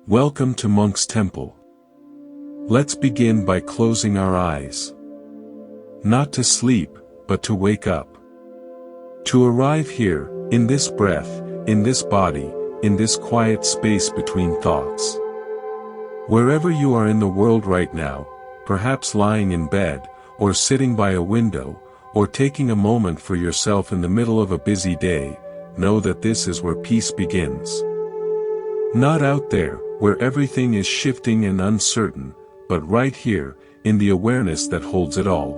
Welcome to Monk's Temple. Let's begin by closing our eyes. Not to sleep, but to wake up. To arrive here, in this breath, in this body, in this quiet space between thoughts. Wherever you are in the world right now, perhaps lying in bed, or sitting by a window, or taking a moment for yourself in the middle of a busy day, know that this is where peace begins. Not out there, where everything is shifting and uncertain, but right here, in the awareness that holds it all.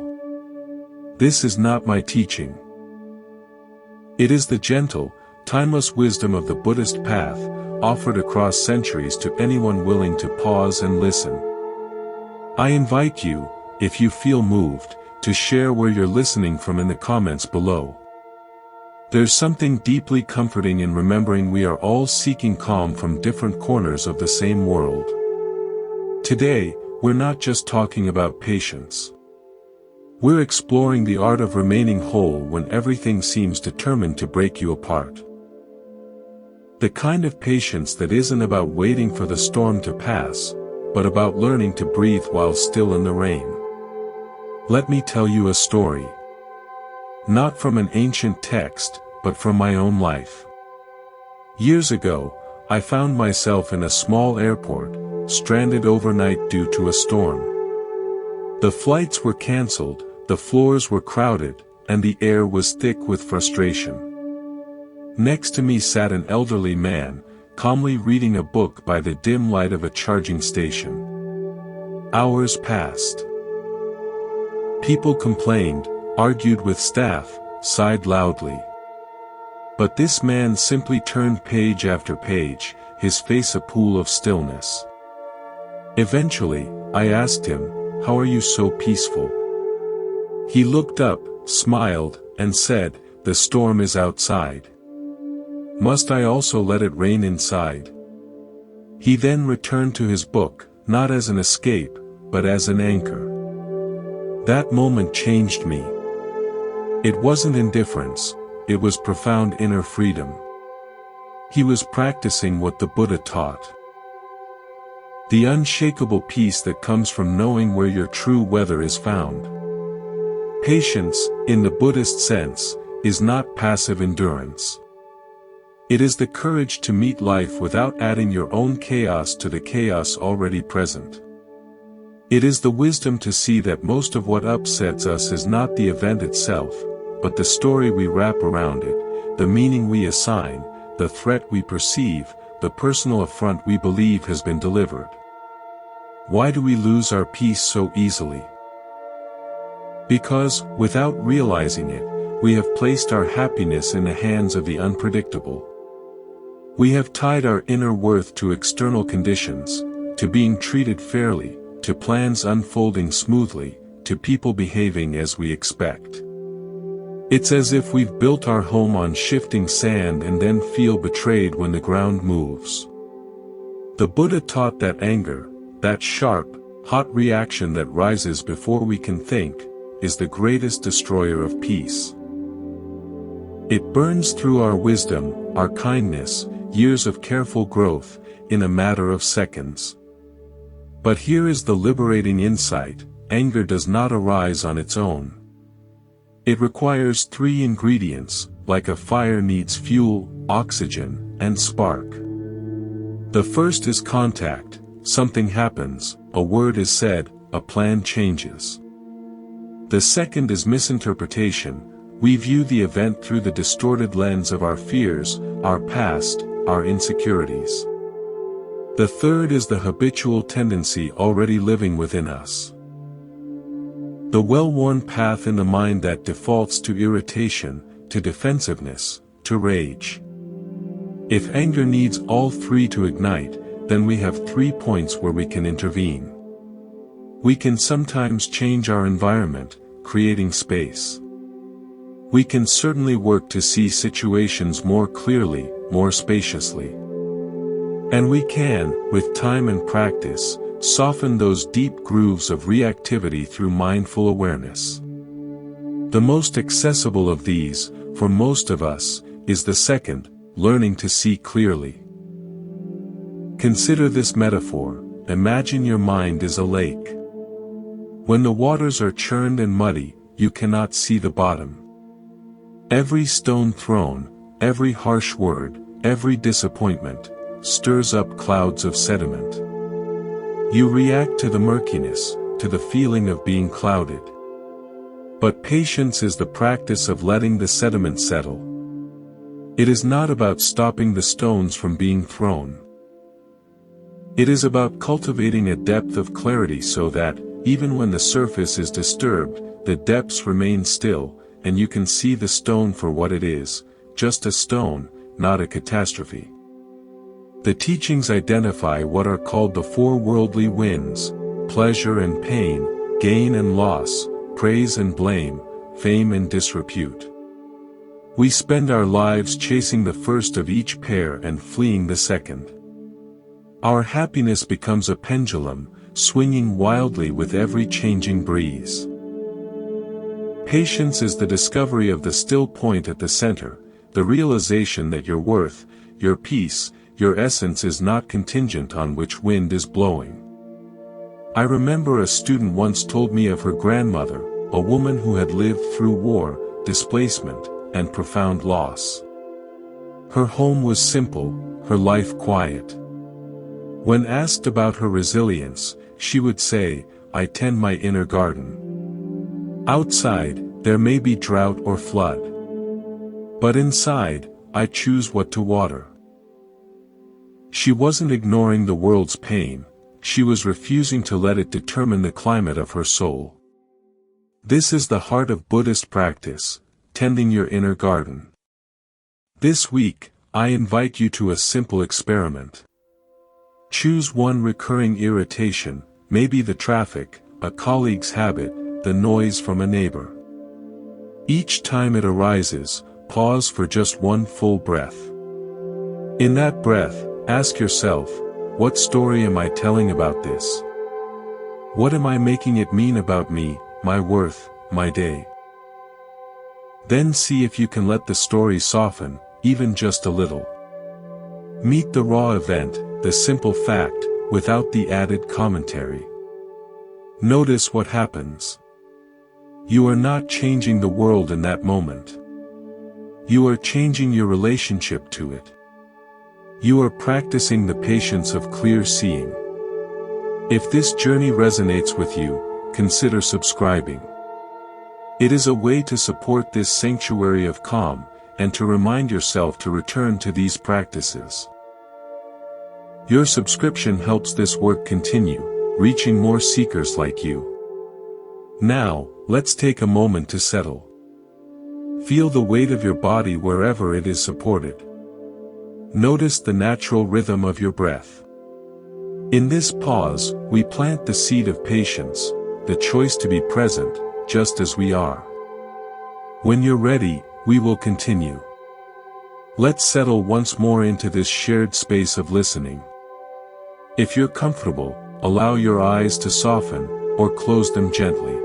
This is not my teaching. It is the gentle, timeless wisdom of the Buddhist path, offered across centuries to anyone willing to pause and listen. I invite you, if you feel moved, to share where you're listening from in the comments below. There's something deeply comforting in remembering we are all seeking calm from different corners of the same world. Today, we're not just talking about patience. We're exploring the art of remaining whole when everything seems determined to break you apart. The kind of patience that isn't about waiting for the storm to pass, but about learning to breathe while still in the rain. Let me tell you a story. Not from an ancient text, but from my own life. Years ago, I found myself in a small airport, stranded overnight due to a storm. The flights were cancelled, the floors were crowded, and the air was thick with frustration. Next to me sat an elderly man, calmly reading a book by the dim light of a charging station. Hours passed. People complained, argued with staff, sighed loudly. But this man simply turned page after page, his face a pool of stillness. Eventually, I asked him, "How are you so peaceful?" He looked up, smiled, and said, "The storm is outside. Must I also let it rain inside?" He then returned to his book, not as an escape, but as an anchor. That moment changed me. It wasn't indifference, it was profound inner freedom. He was practicing what the Buddha taught. The unshakable peace that comes from knowing where your true weather is found. Patience, in the Buddhist sense, is not passive endurance. It is the courage to meet life without adding your own chaos to the chaos already present. It is the wisdom to see that most of what upsets us is not the event itself, but the story we wrap around it, the meaning we assign, the threat we perceive, the personal affront we believe has been delivered. Why do we lose our peace so easily? Because, without realizing it, we have placed our happiness in the hands of the unpredictable. We have tied our inner worth to external conditions, to being treated fairly, to plans unfolding smoothly, to people behaving as we expect. It's as if we've built our home on shifting sand and then feel betrayed when the ground moves. The Buddha taught that anger, that sharp, hot reaction that rises before we can think, is the greatest destroyer of peace. It burns through our wisdom, our kindness, years of careful growth, in a matter of seconds. But here is the liberating insight: anger does not arise on its own. It requires three ingredients, like a fire needs fuel, oxygen, and spark. The first is contact. Something happens, a word is said, a plan changes. The second is misinterpretation. We view the event through the distorted lens of our fears, our past, our insecurities. The third is the habitual tendency already living within us. The well-worn path in the mind that defaults to irritation, to defensiveness, to rage. If anger needs all three to ignite, then we have 3 points where we can intervene. We can sometimes change our environment, creating space. We can certainly work to see situations more clearly, more spaciously. And we can, with time and practice, soften those deep grooves of reactivity through mindful awareness. The most accessible of these, for most of us, is the second, learning to see clearly. Consider this metaphor. Imagine your mind is a lake. When the waters are churned and muddy, you cannot see the bottom. Every stone thrown, every harsh word, every disappointment, stirs up clouds of sediment. You react to the murkiness, to the feeling of being clouded. But patience is the practice of letting the sediment settle. It is not about stopping the stones from being thrown. It is about cultivating a depth of clarity so that, even when the surface is disturbed, the depths remain still, and you can see the stone for what it is, just a stone, not a catastrophe. The teachings identify what are called the four worldly winds: pleasure and pain, gain and loss, praise and blame, fame and disrepute. We spend our lives chasing the first of each pair and fleeing the second. Our happiness becomes a pendulum, swinging wildly with every changing breeze. Patience is the discovery of the still point at the center, the realization that your worth, your peace, your essence is not contingent on which wind is blowing. I remember a student once told me of her grandmother, a woman who had lived through war, displacement, and profound loss. Her home was simple, her life quiet. When asked about her resilience, she would say, "I tend my inner garden. Outside, there may be drought or flood. But inside, I choose what to water." She wasn't ignoring the world's pain, she was refusing to let it determine the climate of her soul. This is the heart of Buddhist practice, tending your inner garden. This week, I invite you to a simple experiment. Choose one recurring irritation, maybe the traffic, a colleague's habit, the noise from a neighbor. Each time it arises, pause for just one full breath. In that breath, ask yourself, what story am I telling about this? What am I making it mean about me, my worth, my day? Then see if you can let the story soften, even just a little. Meet the raw event, the simple fact, without the added commentary. Notice what happens. You are not changing the world in that moment. You are changing your relationship to it. You are practicing the patience of clear seeing. If this journey resonates with you, consider subscribing. It is a way to support this sanctuary of calm, and to remind yourself to return to these practices. Your subscription helps this work continue, reaching more seekers like you. Now, let's take a moment to settle. Feel the weight of your body wherever it is supported. Notice the natural rhythm of your breath. In this pause, we plant the seed of patience, the choice to be present, just as we are. When you're ready, we will continue. Let's settle once more into this shared space of listening. If you're comfortable, allow your eyes to soften, or close them gently.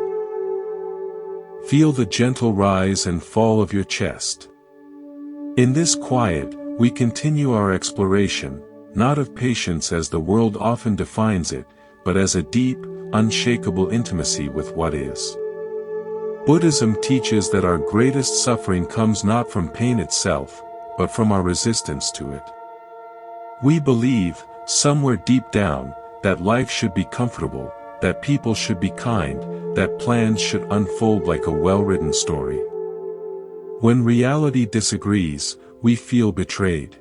Feel the gentle rise and fall of your chest. In this quiet, we continue our exploration, not of patience as the world often defines it, but as a deep, unshakable intimacy with what is. Buddhism teaches that our greatest suffering comes not from pain itself, but from our resistance to it. We believe, somewhere deep down, that life should be comfortable, that people should be kind, that plans should unfold like a well-written story. When reality disagrees, we feel betrayed.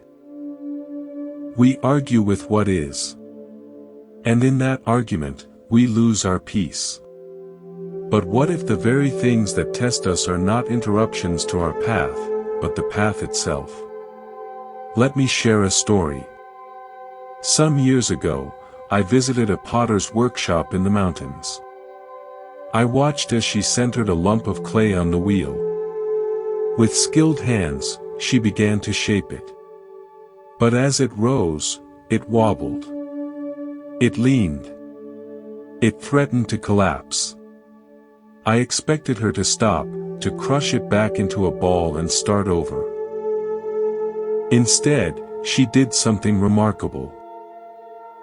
We argue with what is. And in that argument, we lose our peace. But what if the very things that test us are not interruptions to our path, but the path itself? Let me share a story. Some years ago, I visited a potter's workshop in the mountains. I watched as she centered a lump of clay on the wheel. With skilled hands, she began to shape it. But as it rose, it wobbled. It leaned. It threatened to collapse. I expected her to stop, to crush it back into a ball and start over. Instead, she did something remarkable.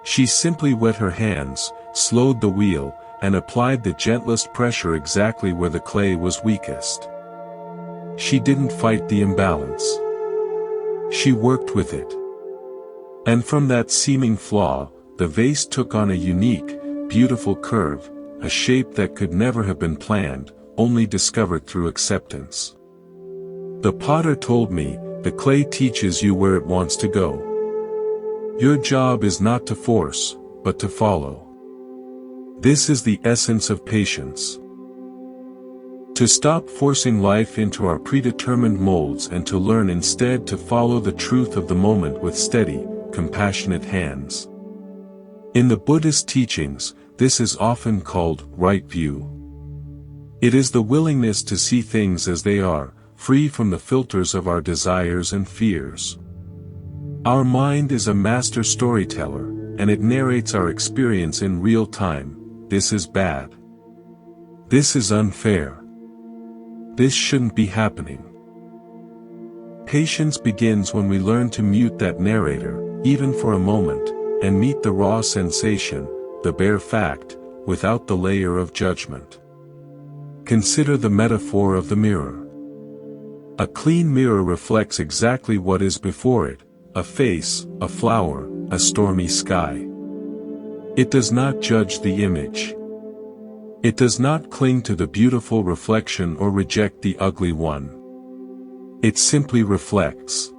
She simply wet her hands, slowed the wheel, and applied the gentlest pressure exactly where the clay was weakest. She didn't fight the imbalance. She worked with it. And from that seeming flaw, the vase took on a unique, beautiful curve, a shape that could never have been planned, only discovered through acceptance. The potter told me, the clay teaches you where it wants to go. Your job is not to force, but to follow. This is the essence of patience. To stop forcing life into our predetermined molds and to learn instead to follow the truth of the moment with steady, compassionate hands. In the Buddhist teachings, this is often called right view. It is the willingness to see things as they are, free from the filters of our desires and fears. Our mind is a master storyteller, and it narrates our experience in real time. This is bad. This is unfair. This shouldn't be happening. Patience begins when we learn to mute that narrator, even for a moment, and meet the raw sensation, the bare fact, without the layer of judgment. Consider the metaphor of the mirror. A clean mirror reflects exactly what is before it, a face, a flower, a stormy sky. It does not judge the image. It does not cling to the beautiful reflection or reject the ugly one. It simply reflects.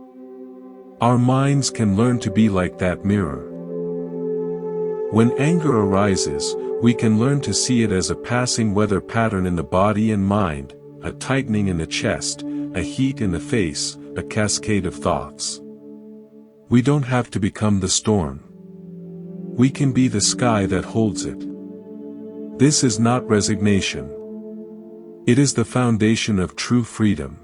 Our minds can learn to be like that mirror. When anger arises, we can learn to see it as a passing weather pattern in the body and mind, a tightening in the chest, a heat in the face, a cascade of thoughts. We don't have to become the storm. We can be the sky that holds it. This is not resignation. It is the foundation of true freedom.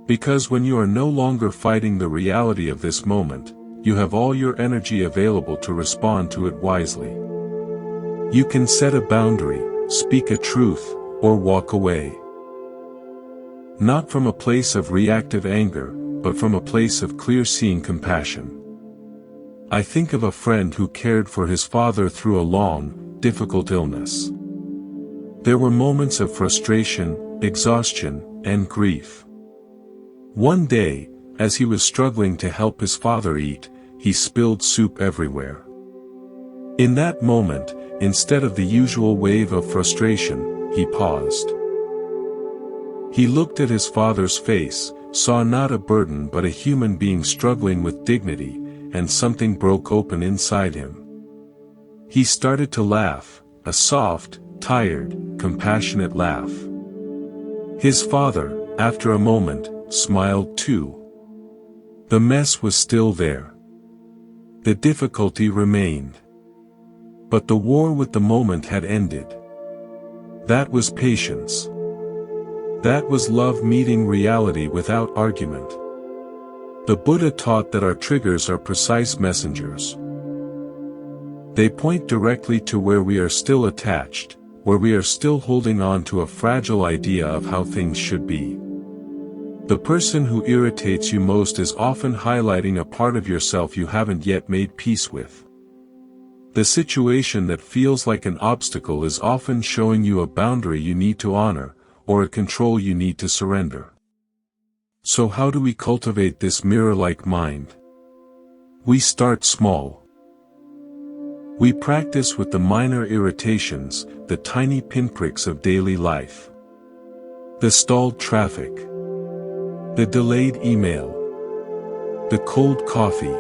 Because when you are no longer fighting the reality of this moment, you have all your energy available to respond to it wisely. You can set a boundary, speak a truth, or walk away. Not from a place of reactive anger, but from a place of clear-seeing compassion. I think of a friend who cared for his father through a long, difficult illness. There were moments of frustration, exhaustion, and grief. One day, as he was struggling to help his father eat, he spilled soup everywhere. In that moment, instead of the usual wave of frustration, he paused. He looked at his father's face, saw not a burden but a human being struggling with dignity, and something broke open inside him. He started to laugh, a soft, tired, compassionate laugh. His father, after a moment, smiled too. The mess was still there. The difficulty remained. But the war with the moment had ended. That was patience. That was love meeting reality without argument. The Buddha taught that our triggers are precise messengers. They point directly to where we are still attached, where we are still holding on to a fragile idea of how things should be. The person who irritates you most is often highlighting a part of yourself you haven't yet made peace with. The situation that feels like an obstacle is often showing you a boundary you need to honor, or a control you need to surrender. So how do we cultivate this mirror-like mind? We start small. We practice with the minor irritations, the tiny pinpricks of daily life. The stalled traffic. The delayed email. The cold coffee.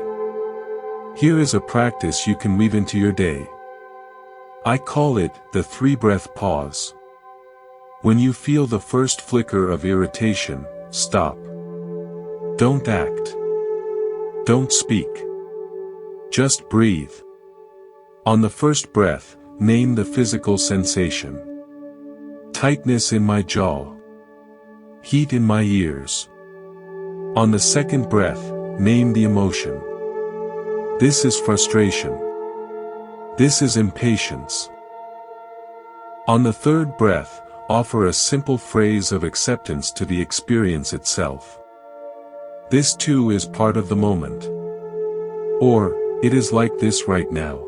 Here is a practice you can weave into your day. I call it the 3-breath pause. When you feel the first flicker of irritation, stop. Don't act. Don't speak. Just breathe. On the first breath, name the physical sensation. Tightness in my jaw. Heat in my ears. On the second breath, name the emotion. This is frustration. This is impatience. On the third breath, offer a simple phrase of acceptance to the experience itself. This too is part of the moment. Or, It is like this right now.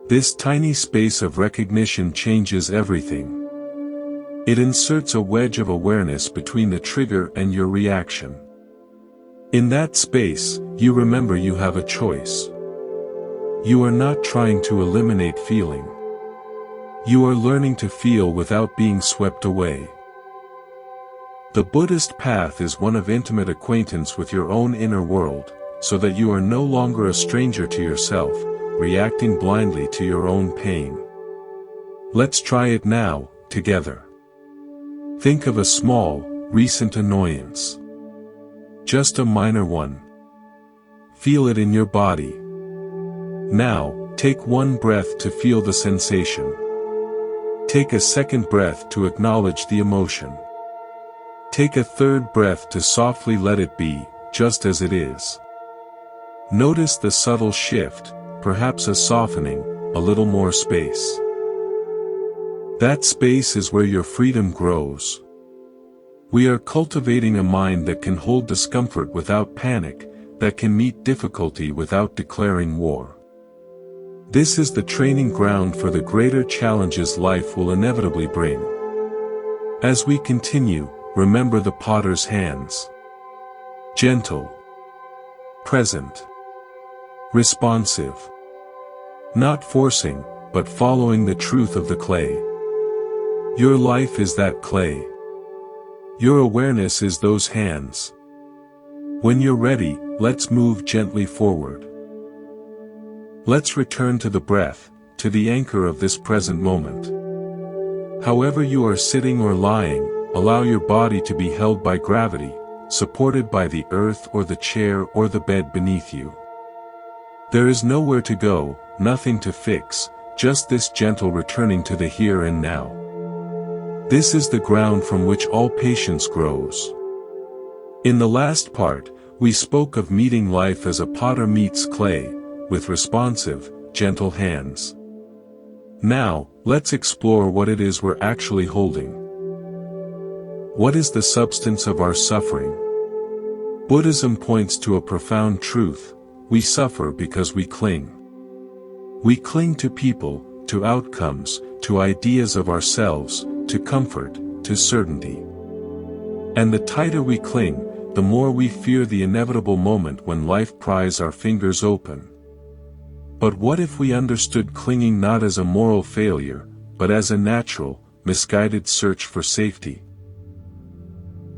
This tiny space of recognition changes everything. It inserts a wedge of awareness between the trigger and your reaction. In that space, you remember you have a choice. You are not trying to eliminate feeling. You are learning to feel without being swept away. The Buddhist path is one of intimate acquaintance with your own inner world, so that you are no longer a stranger to yourself, reacting blindly to your own pain. Let's try it now, together. Think of a small, recent annoyance. Just a minor one. Feel it in your body. Now, take one breath to feel the sensation. Take a second breath to acknowledge the emotion. Take a third breath to softly let it be, just as it is. Notice the subtle shift, perhaps a softening, a little more space. That space is where your freedom grows. We are cultivating a mind that can hold discomfort without panic, that can meet difficulty without declaring war. This is the training ground for the greater challenges life will inevitably bring. As we continue, remember the potter's hands. Gentle. Present. Responsive. Not forcing, but following the truth of the clay. Your life is that clay. Your awareness is those hands. When you're ready, let's move gently forward. Let's return to the breath, to the anchor of this present moment. However you are sitting or lying, allow your body to be held by gravity, supported by the earth or the chair or the bed beneath you. There is nowhere to go, nothing to fix, just this gentle returning to the here and now. This is the ground from which all patience grows. In the last part, we spoke of meeting life as a potter meets clay, with responsive, gentle hands. Now, let's explore what it is we're actually holding. What is the substance of our suffering? Buddhism points to a profound truth: we suffer because we cling. We cling to people, to outcomes, to ideas of ourselves, to comfort, to certainty. And the tighter we cling, the more we fear the inevitable moment when life pries our fingers open. But what if we understood clinging not as a moral failure, but as a natural, misguided search for safety?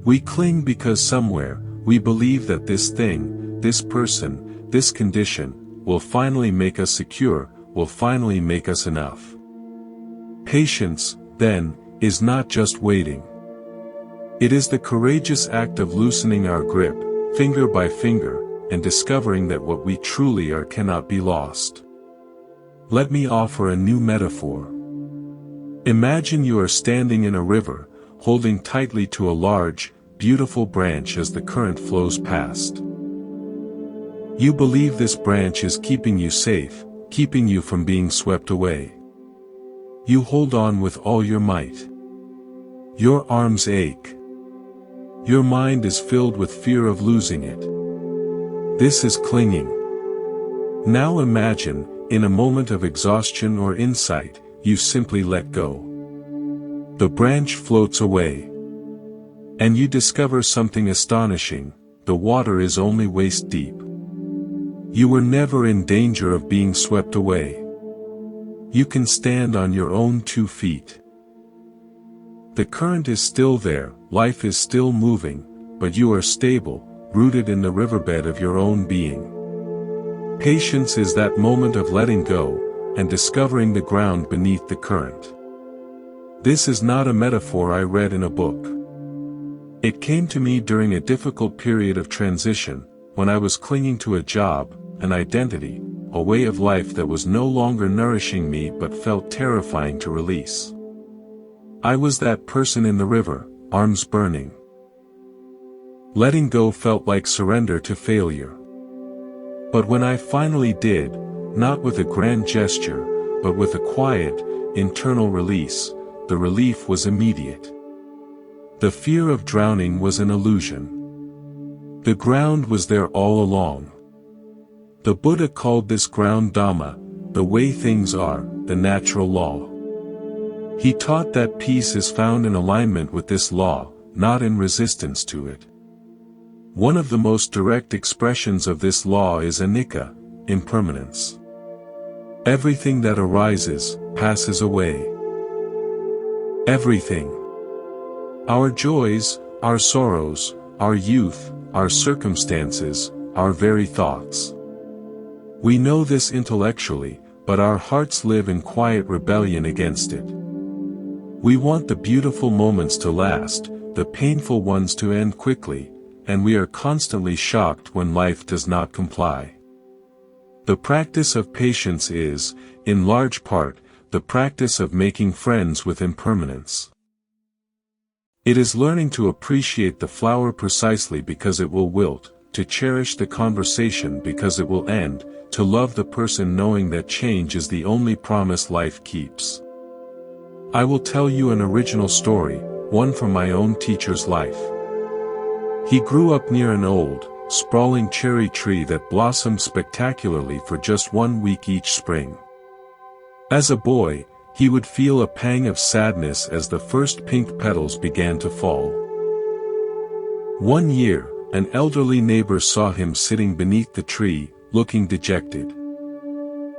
We cling because somewhere, we believe that this thing, this person, this condition, will finally make us secure, will finally make us enough. Patience, then, is not just waiting. It is the courageous act of loosening our grip, finger by finger, and discovering that what we truly are cannot be lost. Let me offer a new metaphor. Imagine you are standing in a river, holding tightly to a large, beautiful branch as the current flows past. You believe this branch is keeping you safe, keeping you from being swept away. You hold on with all your might. Your arms ache. Your mind is filled with fear of losing it. This is clinging. Now imagine, in a moment of exhaustion or insight, you simply let go. The branch floats away. And you discover something astonishing: the water is only waist deep. You were never in danger of being swept away. You can stand on your own 2 feet. The current is still there, life is still moving, but you are stable, rooted in the riverbed of your own being. Patience is that moment of letting go, and discovering the ground beneath the current. This is not a metaphor I read in a book. It came to me during a difficult period of transition, when I was clinging to a job, an identity, a way of life that was no longer nourishing me but felt terrifying to release. I was that person in the river, arms burning. Letting go felt like surrender to failure. But when I finally did, not with a grand gesture, but with a quiet, internal release, the relief was immediate. The fear of drowning was an illusion. The ground was there all along. The Buddha called this ground Dhamma, the way things are, the natural law. He taught that peace is found in alignment with this law, not in resistance to it. One of the most direct expressions of this law is anicca, impermanence. Everything that arises, passes away. Everything. Our joys, our sorrows, our youth, our circumstances, our very thoughts. We know this intellectually, but our hearts live in quiet rebellion against it. We want the beautiful moments to last, the painful ones to end quickly, and we are constantly shocked when life does not comply. The practice of patience is, in large part, the practice of making friends with impermanence. It is learning to appreciate the flower precisely because it will wilt, to cherish the conversation because it will end, to love the person knowing that change is the only promise life keeps. I will tell you an original story, one from my own teacher's life. He grew up near an old, sprawling cherry tree that blossomed spectacularly for just 1 week each spring. As a boy, he would feel a pang of sadness as the first pink petals began to fall. One year, an elderly neighbor saw him sitting beneath the tree, looking dejected.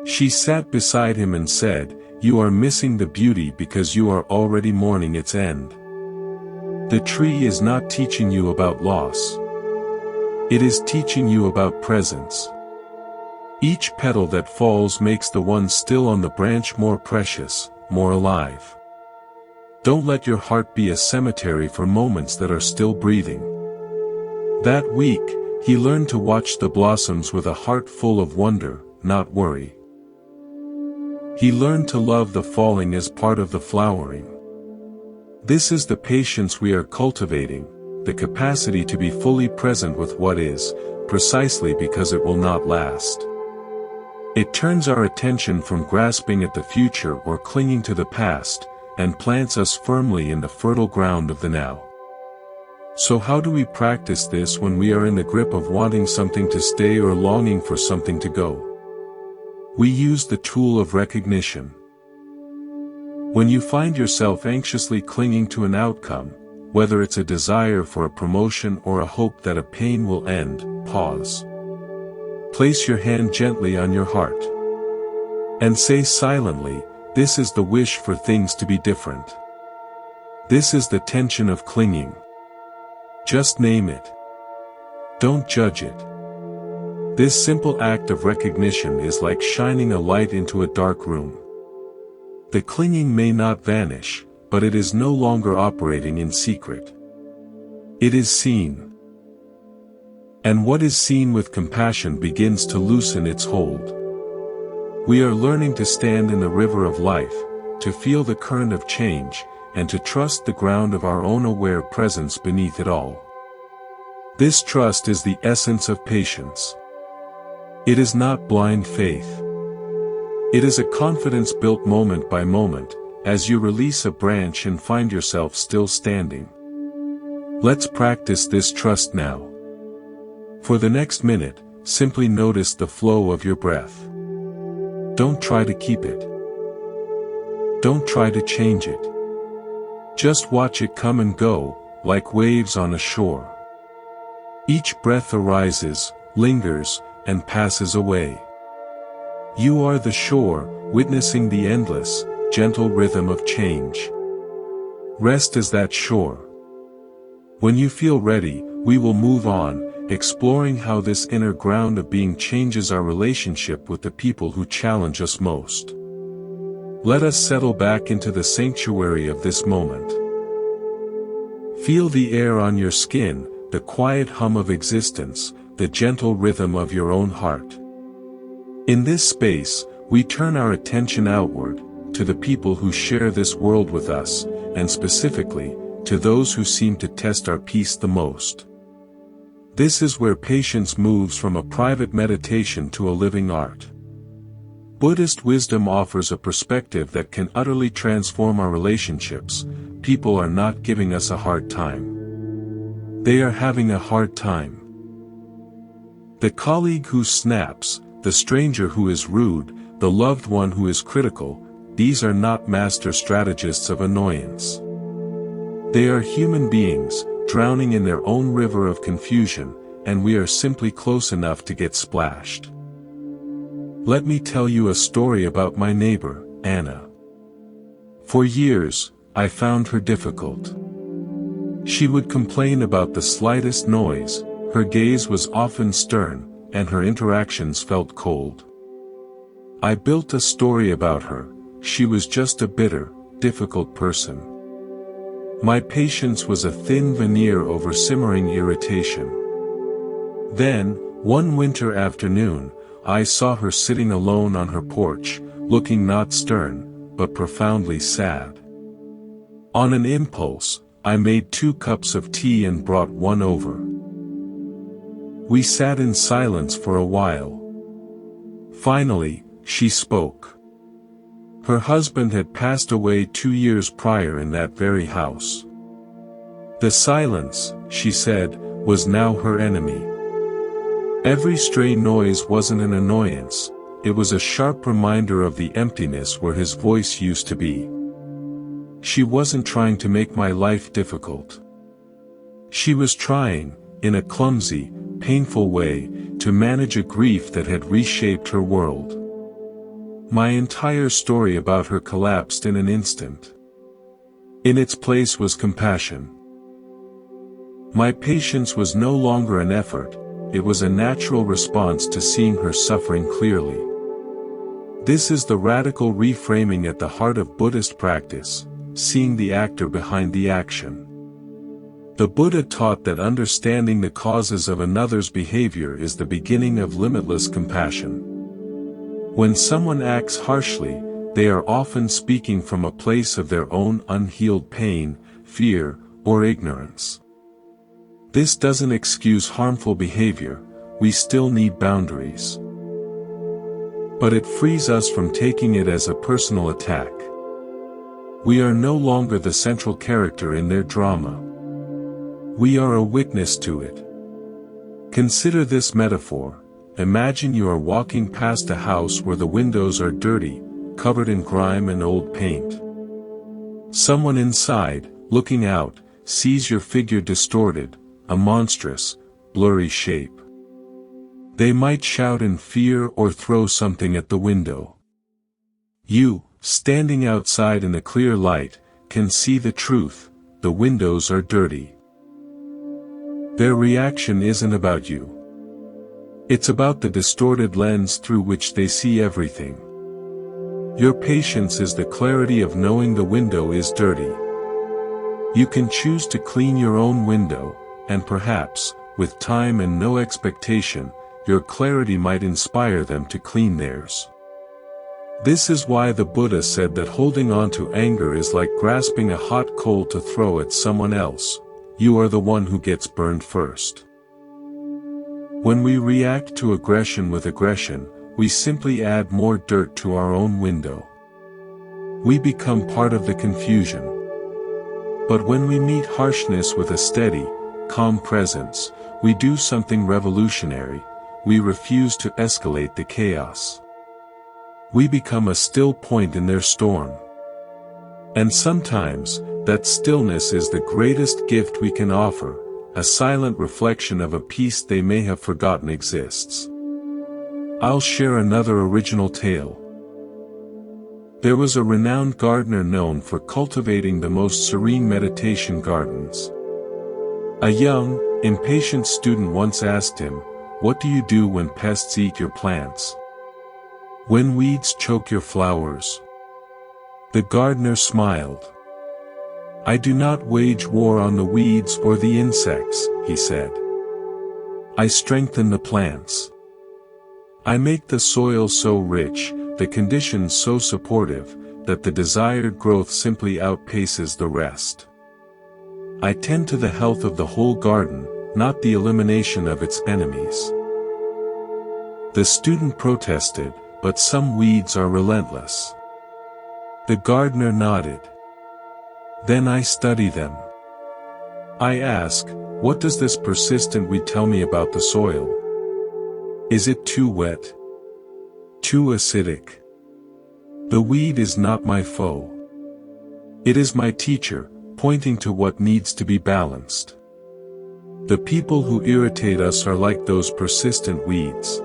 She sat beside him and said, "You are missing the beauty because you are already mourning its end. The tree is not teaching you about loss. It is teaching you about presence. Each petal that falls makes the one still on the branch more precious, more alive. Don't let your heart be a cemetery for moments that are still breathing." That week, he learned to watch the blossoms with a heart full of wonder, not worry. He learned to love the falling as part of the flowering. This is the patience we are cultivating, the capacity to be fully present with what is, precisely because it will not last. It turns our attention from grasping at the future or clinging to the past, and plants us firmly in the fertile ground of the now. So how do we practice this when we are in the grip of wanting something to stay or longing for something to go? We use the tool of recognition. When you find yourself anxiously clinging to an outcome, whether it's a desire for a promotion or a hope that a pain will end, pause. Place your hand gently on your heart. And say silently, "This is the wish for things to be different. This is the tension of clinging." Just name it. Don't judge it. This simple act of recognition is like shining a light into a dark room. The clinging may not vanish, but it is no longer operating in secret. It is seen. And what is seen with compassion begins to loosen its hold. We are learning to stand in the river of life, to feel the current of change, and to trust the ground of our own aware presence beneath it all. This trust is the essence of patience. It is not blind faith. It is a confidence built moment by moment, as you release a branch and find yourself still standing. Let's practice this trust now. For the next minute, simply notice the flow of your breath. Don't try to keep it. Don't try to change it. Just watch it come and go, like waves on a shore. Each breath arises, lingers, and passes away. You are the shore, witnessing the endless, gentle rhythm of change. Rest as that shore. When you feel ready, we will move on, exploring how this inner ground of being changes our relationship with the people who challenge us most. Let us settle back into the sanctuary of this moment. Feel the air on your skin, the quiet hum of existence, the gentle rhythm of your own heart. In this space, we turn our attention outward, to the people who share this world with us, and specifically, to those who seem to test our peace the most. This is where patience moves from a private meditation to a living art. Buddhist wisdom offers a perspective that can utterly transform our relationships. People are not giving us a hard time. They are having a hard time. The colleague who snaps, the stranger who is rude, the loved one who is critical, these are not master strategists of annoyance. They are human beings, drowning in their own river of confusion, and we are simply close enough to get splashed. Let me tell you a story about my neighbor, Anna. For years, I found her difficult. She would complain about the slightest noise, her gaze was often stern, and her interactions felt cold. I built a story about her. She was just a bitter, difficult person. My patience was a thin veneer over simmering irritation. Then, one winter afternoon, I saw her sitting alone on her porch, looking not stern, but profoundly sad. On an impulse, I made 2 cups of tea and brought one over. We sat in silence for a while. Finally, she spoke. Her husband had passed away 2 years prior in that very house. The silence, she said, was now her enemy. Every stray noise wasn't an annoyance, it was a sharp reminder of the emptiness where his voice used to be. She wasn't trying to make my life difficult. She was trying, in a clumsy, painful way, to manage a grief that had reshaped her world. My entire story about her collapsed in an instant. In its place was compassion. My patience was no longer an effort, it was a natural response to seeing her suffering clearly. This is the radical reframing at the heart of Buddhist practice, seeing the actor behind the action. The Buddha taught that understanding the causes of another's behavior is the beginning of limitless compassion. When someone acts harshly, they are often speaking from a place of their own unhealed pain, fear, or ignorance. This doesn't excuse harmful behavior, we still need boundaries. But it frees us from taking it as a personal attack. We are no longer the central character in their drama. We are a witness to it. Consider this metaphor. Imagine you are walking past a house where the windows are dirty, covered in grime and old paint. Someone inside, looking out, sees your figure distorted, a monstrous, blurry shape. They might shout in fear or throw something at the window. You, standing outside in the clear light, can see the truth, the windows are dirty. Their reaction isn't about you. It's about the distorted lens through which they see everything. Your patience is the clarity of knowing the window is dirty. You can choose to clean your own window, and perhaps, with time and no expectation, your clarity might inspire them to clean theirs. This is why the Buddha said that holding on to anger is like grasping a hot coal to throw at someone else. You are the one who gets burned first. When we react to aggression with aggression, we simply add more dirt to our own window. We become part of the confusion. But when we meet harshness with a steady, calm presence, we do something revolutionary, we refuse to escalate the chaos. We become a still point in their storm. And sometimes, that stillness is the greatest gift we can offer, a silent reflection of a peace they may have forgotten exists. I'll share another original tale. There was a renowned gardener known for cultivating the most serene meditation gardens. A young, impatient student once asked him, "What do you do when pests eat your plants? When weeds choke your flowers?" The gardener smiled. "I do not wage war on the weeds or the insects," he said. "I strengthen the plants. I make the soil so rich, the conditions so supportive, that the desired growth simply outpaces the rest. I tend to the health of the whole garden, not the elimination of its enemies." The student protested, "But some weeds are relentless." The gardener nodded. "Then I study them. I ask, what does this persistent weed tell me about the soil? Is it too wet? Too acidic. The weed is not my foe. It is my teacher, pointing to what needs to be balanced. The people who irritate us are like those persistent weeds.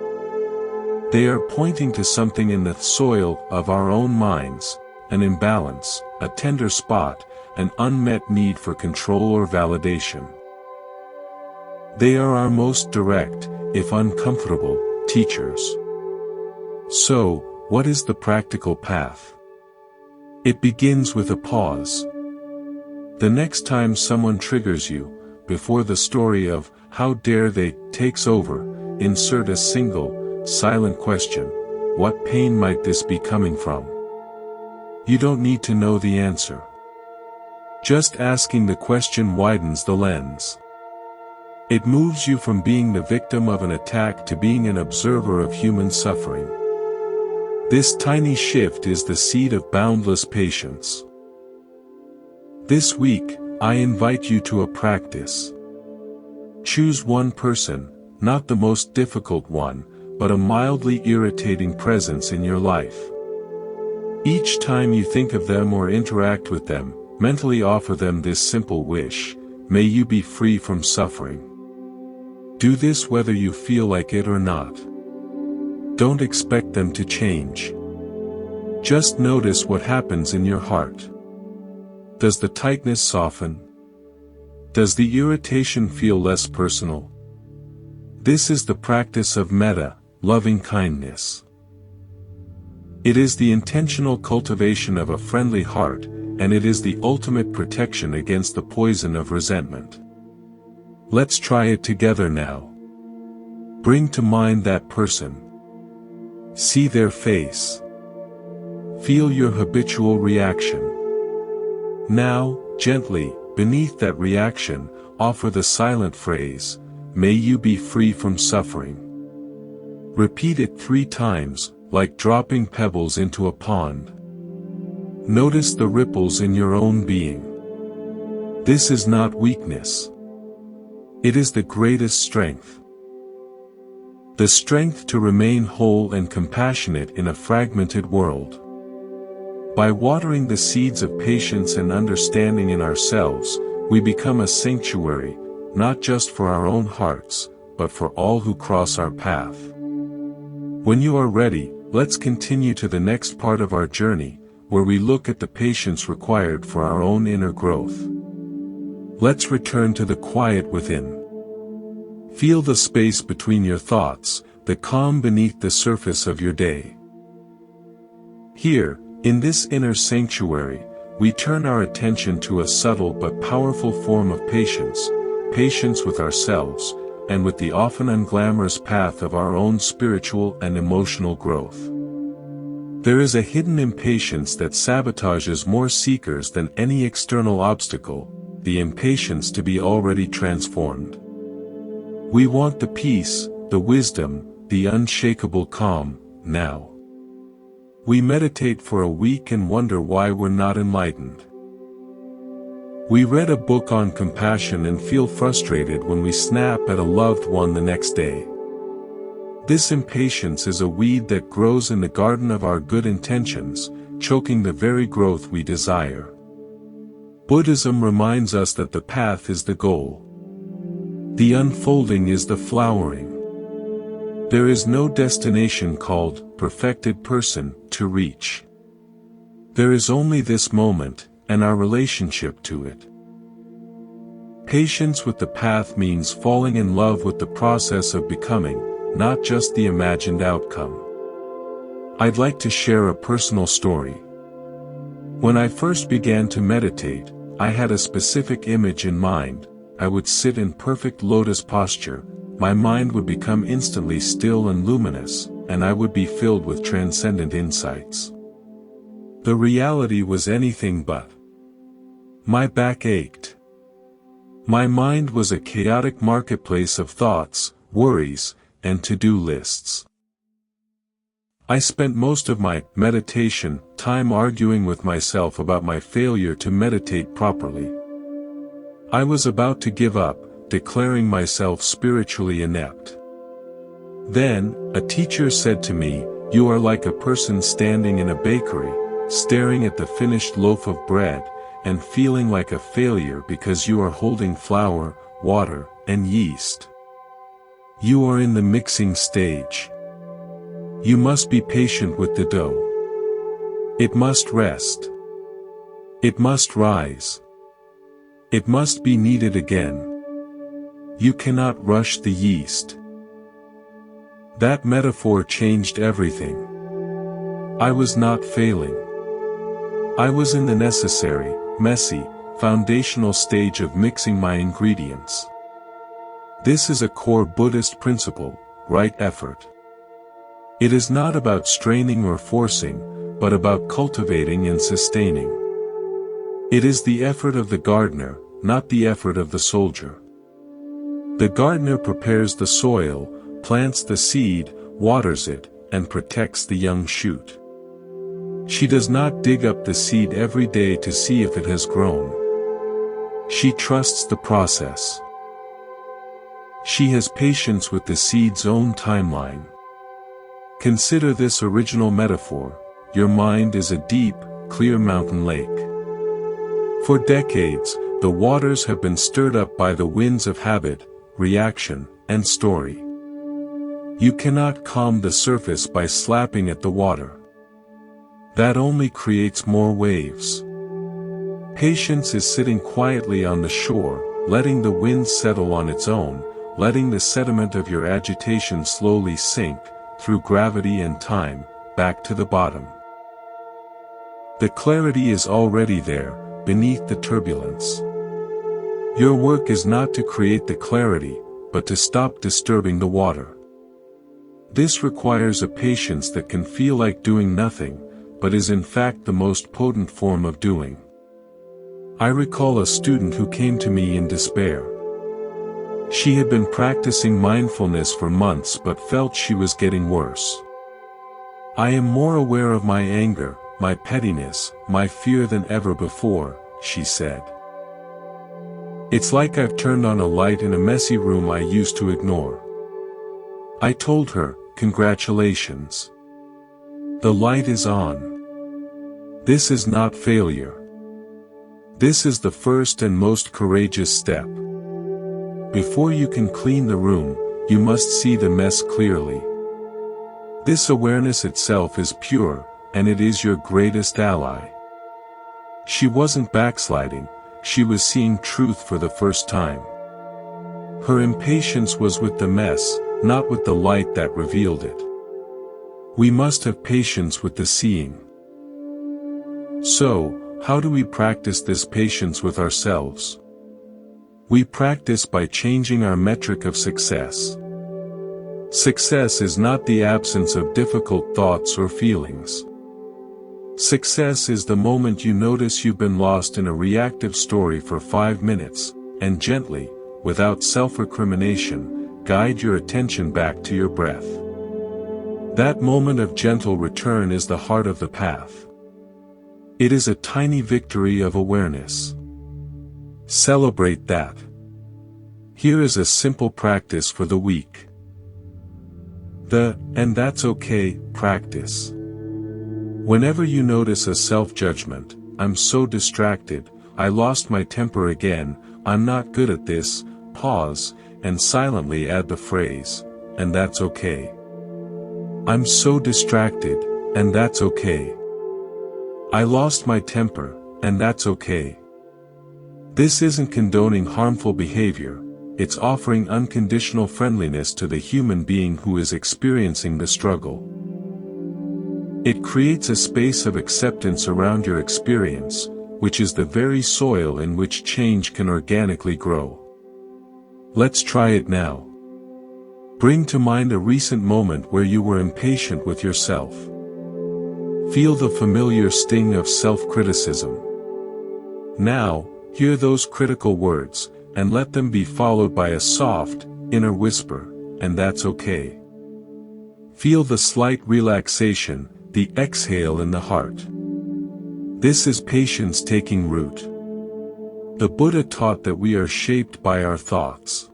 They are pointing to something in the soil of our own minds, an imbalance, a tender spot, an unmet need for control or validation. They are our most direct, if uncomfortable, teachers. So, what is the practical path? It begins with a pause. The next time someone triggers you, before the story of, how dare they, takes over, insert a single, silent question. What pain might this be coming from? You don't need to know the answer. Just asking the question widens the lens. It moves you from being the victim of an attack to being an observer of human suffering. This tiny shift is the seed of boundless patience. This week, I invite you to a practice. Choose one person, not the most difficult one, but a mildly irritating presence in your life. Each time you think of them or interact with them, mentally offer them this simple wish: may you be free from suffering. Do this whether you feel like it or not. Don't expect them to change. Just notice what happens in your heart. Does the tightness soften? Does the irritation feel less personal? This is the practice of metta, loving kindness. It is the intentional cultivation of a friendly heart, and it is the ultimate protection against the poison of resentment. Let's try it together now. Bring to mind that person. See their face. Feel your habitual reaction. Now, gently, beneath that reaction, offer the silent phrase, may you be free from suffering. Repeat it 3 times, like dropping pebbles into a pond. Notice the ripples in your own being. This is not weakness. It is the greatest strength. The strength to remain whole and compassionate in a fragmented world. By watering the seeds of patience and understanding in ourselves, we become a sanctuary, not just for our own hearts, but for all who cross our path. When you are ready, let's continue to the next part of our journey, where we look at the patience required for our own inner growth. Let's return to the quiet within. Feel the space between your thoughts, the calm beneath the surface of your day. Here, in this inner sanctuary, we turn our attention to a subtle but powerful form of patience, patience with ourselves, and with the often unglamorous path of our own spiritual and emotional growth. There is a hidden impatience that sabotages more seekers than any external obstacle, the impatience to be already transformed. We want the peace, the wisdom, the unshakable calm, now. We meditate for a week and wonder why we're not enlightened. We read a book on compassion and feel frustrated when we snap at a loved one the next day. This impatience is a weed that grows in the garden of our good intentions, choking the very growth we desire. Buddhism reminds us that the path is the goal. The unfolding is the flowering. There is no destination called perfected person to reach. There is only this moment, and our relationship to it. Patience with the path means falling in love with the process of becoming, not just the imagined outcome. I'd like to share a personal story. When I first began to meditate, I had a specific image in mind. I would sit in perfect lotus posture, my mind would become instantly still and luminous, and I would be filled with transcendent insights. The reality was anything but. My back ached. My mind was a chaotic marketplace of thoughts, worries, and to-do lists. I spent most of my meditation time arguing with myself about my failure to meditate properly. I was about to give up, declaring myself spiritually inept. Then, a teacher said to me, You are like a person standing in a bakery, staring at the finished loaf of bread, and feeling like a failure because you are holding flour, water, and yeast. You are in the mixing stage. You must be patient with the dough. It must rest. It must rise. It must be kneaded again. You cannot rush the yeast. That metaphor changed everything. I was not failing. I was in the necessary, messy, foundational stage of mixing my ingredients. This is a core Buddhist principle, right effort. It is not about straining or forcing, but about cultivating and sustaining. It is the effort of the gardener, not the effort of the soldier. The gardener prepares the soil, plants the seed, waters it, and protects the young shoot. She does not dig up the seed every day to see if it has grown. She trusts the process. She has patience with the seed's own timeline. Consider this original metaphor: your mind is a deep, clear mountain lake. For decades, the waters have been stirred up by the winds of habit, reaction, and story. You cannot calm the surface by slapping at the water. That only creates more waves. Patience is sitting quietly on the shore, letting the wind settle on its own, letting the sediment of your agitation slowly sink, through gravity and time, back to the bottom. The clarity is already there, beneath the turbulence. Your work is not to create the clarity, but to stop disturbing the water. This requires a patience that can feel like doing nothing, but is in fact the most potent form of doing. I recall a student who came to me in despair. She had been practicing mindfulness for months but felt she was getting worse. I am more aware of my anger, my pettiness, my fear than ever before, she said. It's like I've turned on a light in a messy room I used to ignore. I told her, congratulations. The light is on. This is not failure. This is the first and most courageous step. Before you can clean the room, you must see the mess clearly. This awareness itself is pure, and it is your greatest ally. She wasn't backsliding, she was seeing truth for the first time. Her impatience was with the mess, not with the light that revealed it. We must have patience with the seeing. So, how do we practice this patience with ourselves? We practice by changing our metric of success. Success is not the absence of difficult thoughts or feelings. Success is the moment you notice you've been lost in a reactive story for 5 minutes, and gently, without self-recrimination, guide your attention back to your breath. That moment of gentle return is the heart of the path. It is a tiny victory of awareness. Celebrate that. Here is a simple practice for the week. The "and that's okay" practice. Whenever you notice a self-judgment, I'm so distracted, I lost my temper again, I'm not good at this, pause, and silently add the phrase, "and that's okay." I'm so distracted, and that's okay. I lost my temper, and that's okay. This isn't condoning harmful behavior, it's offering unconditional friendliness to the human being who is experiencing the struggle. It creates a space of acceptance around your experience, which is the very soil in which change can organically grow. Let's try it now. Bring to mind a recent moment where you were impatient with yourself. Feel the familiar sting of self-criticism. Now, hear those critical words, and let them be followed by a soft, inner whisper, "and that's okay." Feel the slight relaxation, the exhale in the heart. This is patience taking root. The Buddha taught that we are shaped by our thoughts.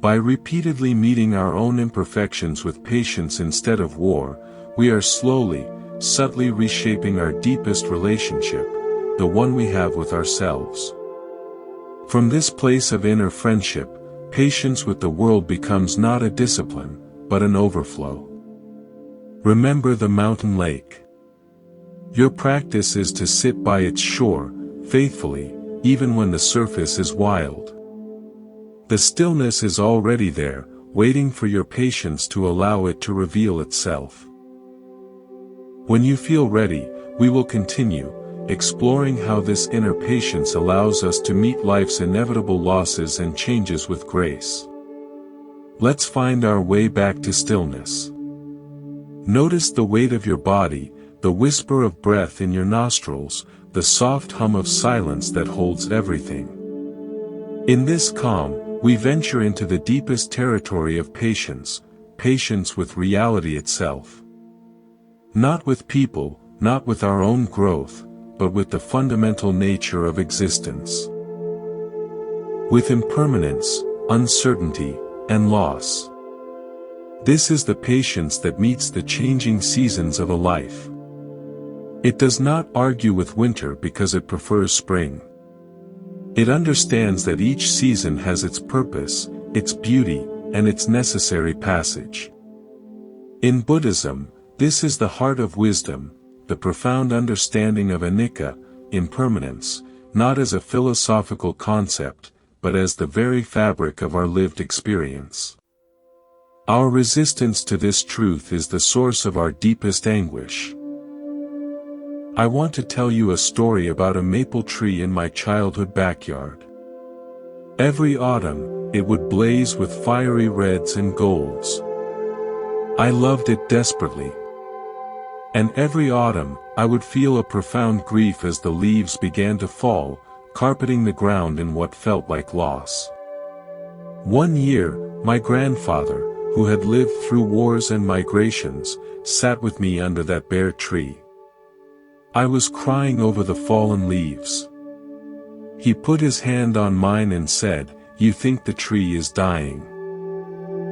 By repeatedly meeting our own imperfections with patience instead of war, we are slowly, subtly reshaping our deepest relationship, the one we have with ourselves. From this place of inner friendship, patience with the world becomes not a discipline, but an overflow. Remember the mountain lake. Your practice is to sit by its shore, faithfully, even when the surface is wild. The stillness is already there, waiting for your patience to allow it to reveal itself. When you feel ready, we will continue, exploring how this inner patience allows us to meet life's inevitable losses and changes with grace. Let's find our way back to stillness. Notice the weight of your body, the whisper of breath in your nostrils, the soft hum of silence that holds everything. In this calm, we venture into the deepest territory of patience, patience with reality itself. Not with people, not with our own growth, but with the fundamental nature of existence. With impermanence, uncertainty, and loss. This is the patience that meets the changing seasons of a life. It does not argue with winter because it prefers spring. It understands that each season has its purpose, its beauty, and its necessary passage. In Buddhism, this is the heart of wisdom, the profound understanding of anicca, impermanence, not as a philosophical concept, but as the very fabric of our lived experience. Our resistance to this truth is the source of our deepest anguish. I want to tell you a story about a maple tree in my childhood backyard. Every autumn, it would blaze with fiery reds and golds. I loved it desperately. And every autumn, I would feel a profound grief as the leaves began to fall, carpeting the ground in what felt like loss. One year, my grandfather, who had lived through wars and migrations, sat with me under that bare tree. I was crying over the fallen leaves. He put his hand on mine and said, "You think the tree is dying.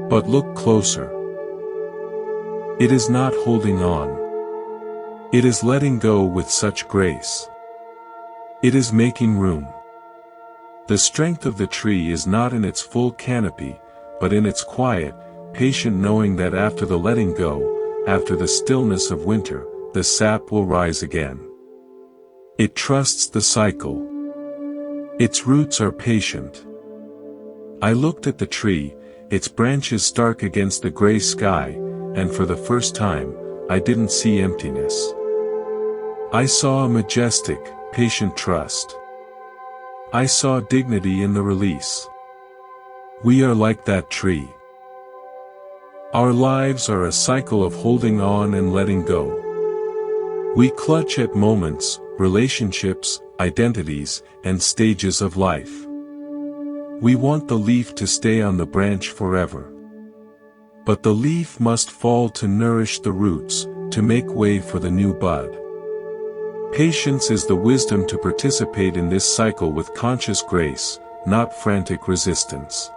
But look closer. It is not holding on. It is letting go with such grace. It is making room." The strength of the tree is not in its full canopy, but in its quiet, patient knowing that after the letting go, after the stillness of winter, the sap will rise again. It trusts the cycle. Its roots are patient. I looked at the tree, its branches stark against the gray sky, and for the first time, I didn't see emptiness. I saw a majestic, patient trust. I saw dignity in the release. We are like that tree. Our lives are a cycle of holding on and letting go. We clutch at moments, relationships, identities, and stages of life. We want the leaf to stay on the branch forever. But the leaf must fall to nourish the roots, to make way for the new bud. Patience is the wisdom to participate in this cycle with conscious grace, not frantic resistance.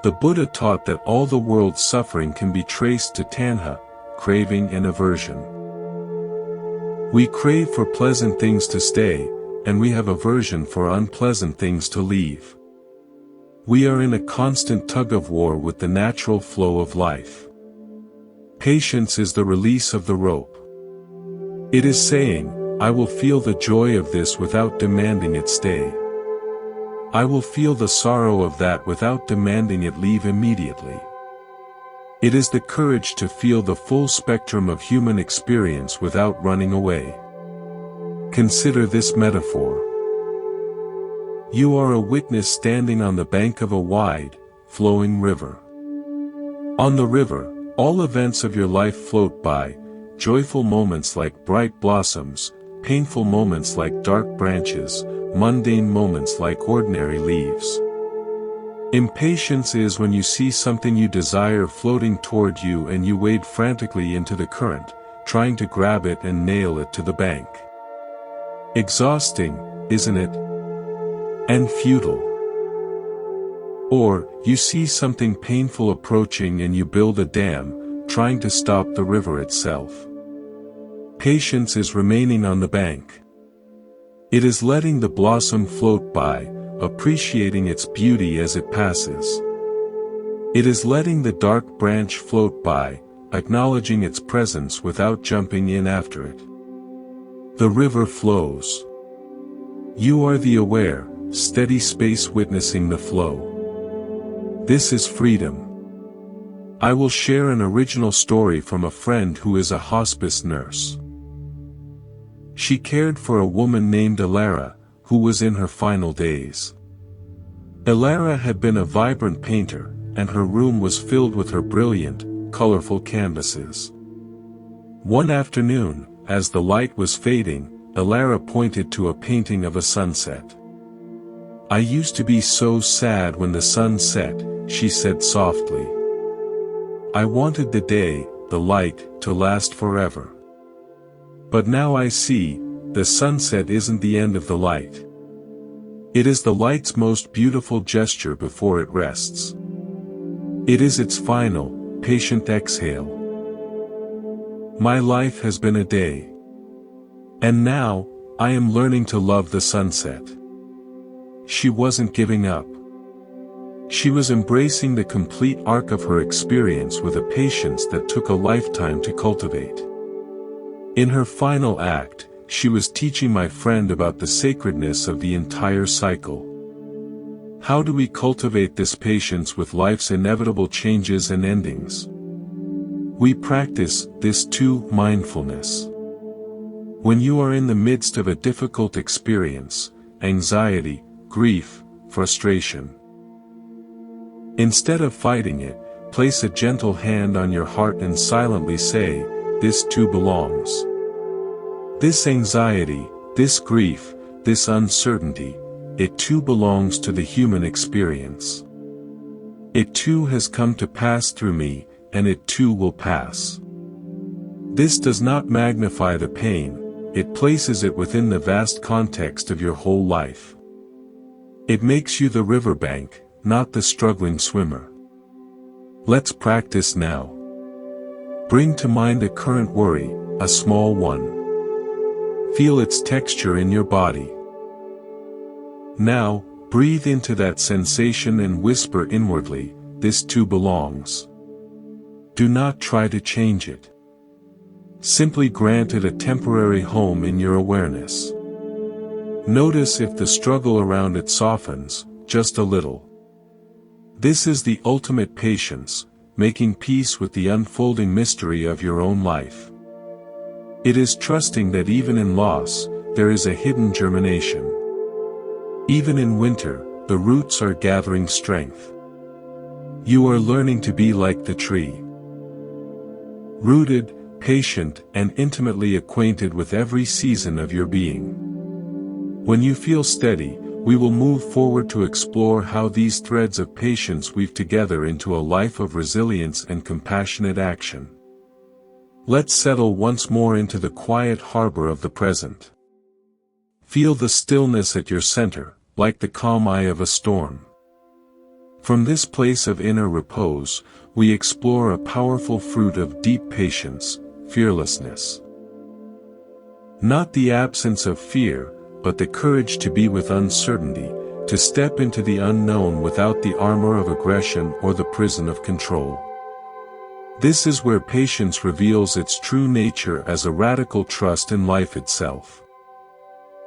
The Buddha taught that all the world's suffering can be traced to tanha, craving and aversion. We crave for pleasant things to stay, and we have aversion for unpleasant things to leave. We are in a constant tug-of-war with the natural flow of life. Patience is the release of the rope. It is saying, "I will feel the joy of this without demanding it stay. I will feel the sorrow of that without demanding it leave immediately." It is the courage to feel the full spectrum of human experience without running away. Consider this metaphor. You are a witness standing on the bank of a wide, flowing river. On the river, all events of your life float by, joyful moments like bright blossoms, painful moments like dark branches, mundane moments like ordinary leaves. Impatience is when you see something you desire floating toward you and you wade frantically into the current, trying to grab it and nail it to the bank. Exhausting, isn't it? And futile. Or, you see something painful approaching and you build a dam, trying to stop the river itself. Patience is remaining on the bank. It is letting the blossom float by, appreciating its beauty as it passes. It is letting the dark branch float by, acknowledging its presence without jumping in after it. The river flows. You are the aware, steady space witnessing the flow. This is freedom. I will share an original story from a friend who is a hospice nurse. She cared for a woman named Alara, who was in her final days. Alara had been a vibrant painter, and her room was filled with her brilliant, colorful canvases. One afternoon, as the light was fading, Alara pointed to a painting of a sunset. "I used to be so sad when the sun set," she said softly. "I wanted the day, the light, to last forever. But now I see, the sunset isn't the end of the light. It is the light's most beautiful gesture before it rests. It is its final, patient exhale. My life has been a day. And now, I am learning to love the sunset." She wasn't giving up. She was embracing the complete arc of her experience with a patience that took a lifetime to cultivate. In her final act, she was teaching my friend about the sacredness of the entire cycle. How do we cultivate this patience with life's inevitable changes and endings? We practice this too, mindfulness. When you are in the midst of a difficult experience, anxiety, grief, frustration, instead of fighting it, place a gentle hand on your heart and silently say, "This too belongs." This anxiety, this grief, this uncertainty, it too belongs to the human experience. It too has come to pass through me, and it too will pass. This does not magnify the pain, it places it within the vast context of your whole life. It makes you the riverbank, not the struggling swimmer. Let's practice now. Bring to mind a current worry, a small one. Feel its texture in your body. Now, breathe into that sensation and whisper inwardly, "This too belongs." Do not try to change it. Simply grant it a temporary home in your awareness. Notice if the struggle around it softens, just a little. This is the ultimate patience, making peace with the unfolding mystery of your own life. It is trusting that even in loss, there is a hidden germination. Even in winter, the roots are gathering strength. You are learning to be like the tree. Rooted, patient, and intimately acquainted with every season of your being. When you feel steady, we will move forward to explore how these threads of patience weave together into a life of resilience and compassionate action. Let's settle once more into the quiet harbor of the present. Feel the stillness at your center, like the calm eye of a storm. From this place of inner repose, we explore a powerful fruit of deep patience, fearlessness. Not the absence of fear, but the courage to be with uncertainty, to step into the unknown without the armor of aggression or the prison of control. This is where patience reveals its true nature as a radical trust in life itself.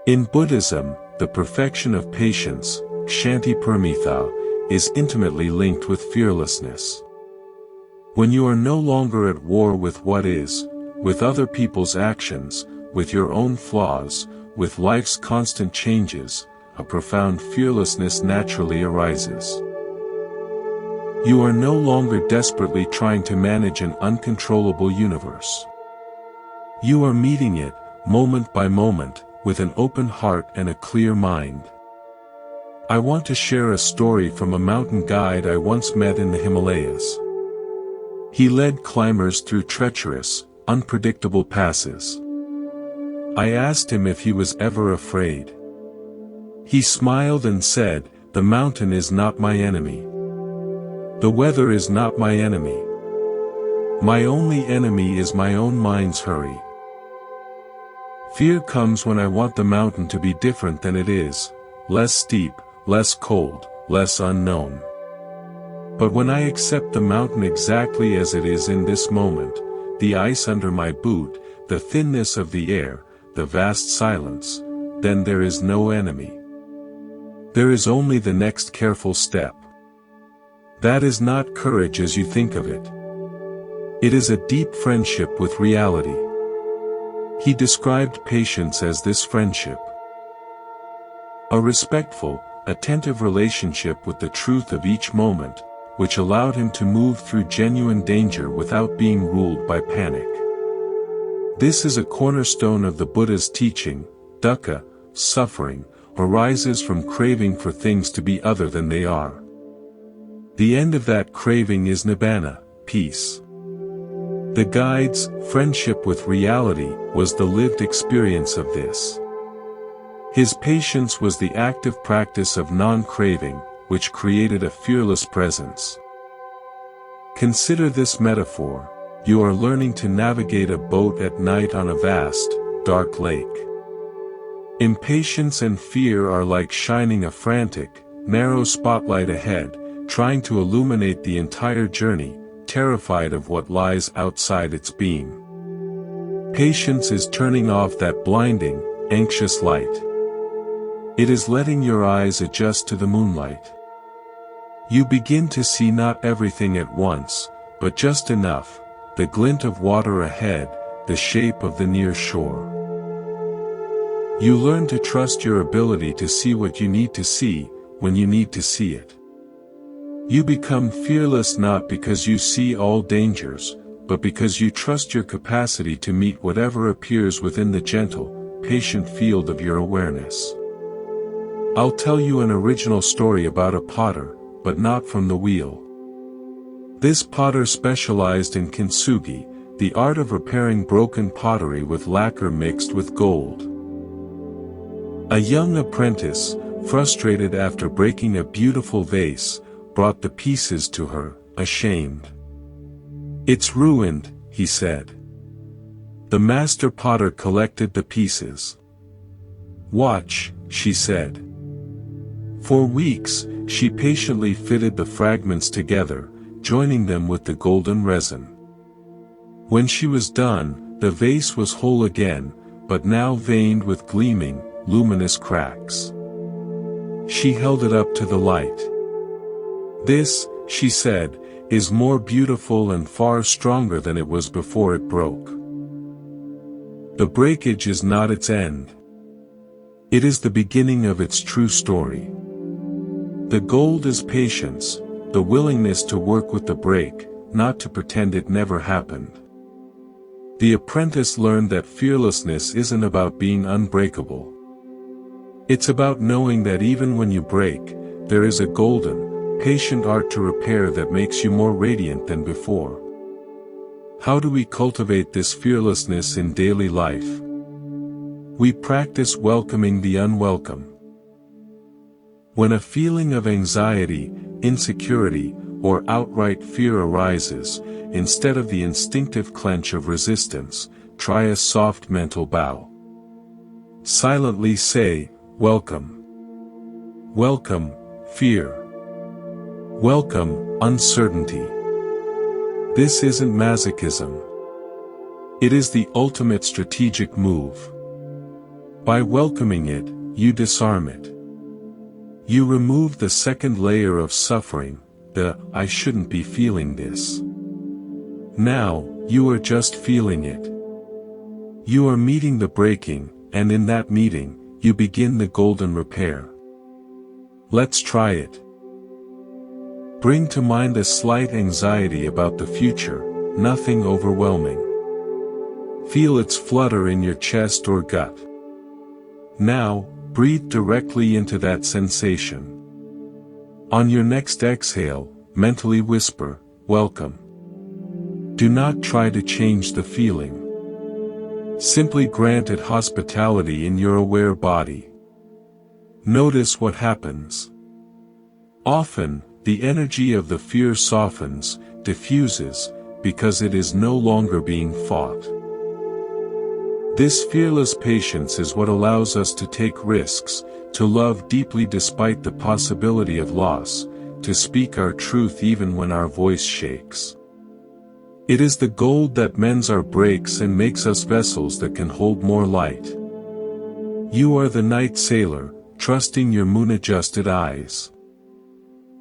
In Buddhism, the perfection of patience, Shanti Paramitha, is intimately linked with fearlessness. When you are no longer at war with what is, with other people's actions, with your own flaws, with life's constant changes, a profound fearlessness naturally arises. You are no longer desperately trying to manage an uncontrollable universe. You are meeting it, moment by moment, with an open heart and a clear mind. I want to share a story from a mountain guide I once met in the Himalayas. He led climbers through treacherous, unpredictable passes. I asked him if he was ever afraid. He smiled and said, the mountain is not my enemy. The weather is not my enemy. My only enemy is my own mind's hurry. Fear comes when I want the mountain to be different than it is, less steep, less cold, less unknown. But when I accept the mountain exactly as it is in this moment, the ice under my boot, the thinness of the air, the vast silence, then there is no enemy. There is only the next careful step. That is not courage as you think of it. It is a deep friendship with reality. He described patience as this friendship. A respectful, attentive relationship with the truth of each moment, which allowed him to move through genuine danger without being ruled by panic. This is a cornerstone of the Buddha's teaching. Dukkha, suffering, arises from craving for things to be other than they are. The end of that craving is nibbana, peace. The guide's friendship with reality was the lived experience of this. His patience was the active practice of non-craving, which created a fearless presence. Consider this metaphor: you are learning to navigate a boat at night on a vast, dark lake. Impatience and fear are like shining a frantic, narrow spotlight ahead, trying to illuminate the entire journey, terrified of what lies outside its beam. Patience is turning off that blinding, anxious light. It is letting your eyes adjust to the moonlight. You begin to see not everything at once, but just enough: the glint of water ahead, the shape of the near shore. You learn to trust your ability to see what you need to see, when you need to see it. You become fearless not because you see all dangers, but because you trust your capacity to meet whatever appears within the gentle, patient field of your awareness. I'll tell you an original story about a potter, but not from the wheel. This potter specialized in kintsugi, the art of repairing broken pottery with lacquer mixed with gold. A young apprentice, frustrated after breaking a beautiful vase, brought the pieces to her, ashamed. "It's ruined," he said. The master potter collected the pieces. "Watch," she said. For weeks, she patiently fitted the fragments together, joining them with the golden resin. When she was done, the vase was whole again, but now veined with gleaming, luminous cracks. She held it up to the light. "This," she said, "is more beautiful and far stronger than it was before it broke. The breakage is not its end. It is the beginning of its true story." The gold is patience, the willingness to work with the break, not to pretend it never happened. The apprentice learned that fearlessness isn't about being unbreakable. It's about knowing that even when you break, there is a golden, patient art to repair that makes you more radiant than before. How do we cultivate this fearlessness in daily life? We practice welcoming the unwelcome. When a feeling of anxiety, insecurity, or outright fear arises, instead of the instinctive clench of resistance, try a soft mental bow. Silently say, "Welcome. Welcome, fear. Welcome, uncertainty." This isn't masochism. It is the ultimate strategic move. By welcoming it, you disarm it. You remove the second layer of suffering, the "I shouldn't be feeling this." Now, you are just feeling it. You are meeting the breaking, and in that meeting, you begin the golden repair. Let's try it. Bring to mind a slight anxiety about the future, nothing overwhelming. Feel its flutter in your chest or gut. Now, breathe directly into that sensation. On your next exhale, mentally whisper, "Welcome." Do not try to change the feeling. Simply grant it hospitality in your aware body. Notice what happens. Often, the energy of the fear softens, diffuses, because it is no longer being fought. This fearless patience is what allows us to take risks, to love deeply despite the possibility of loss, to speak our truth even when our voice shakes. It is the gold that mends our breaks and makes us vessels that can hold more light. You are the night sailor, trusting your moon-adjusted eyes.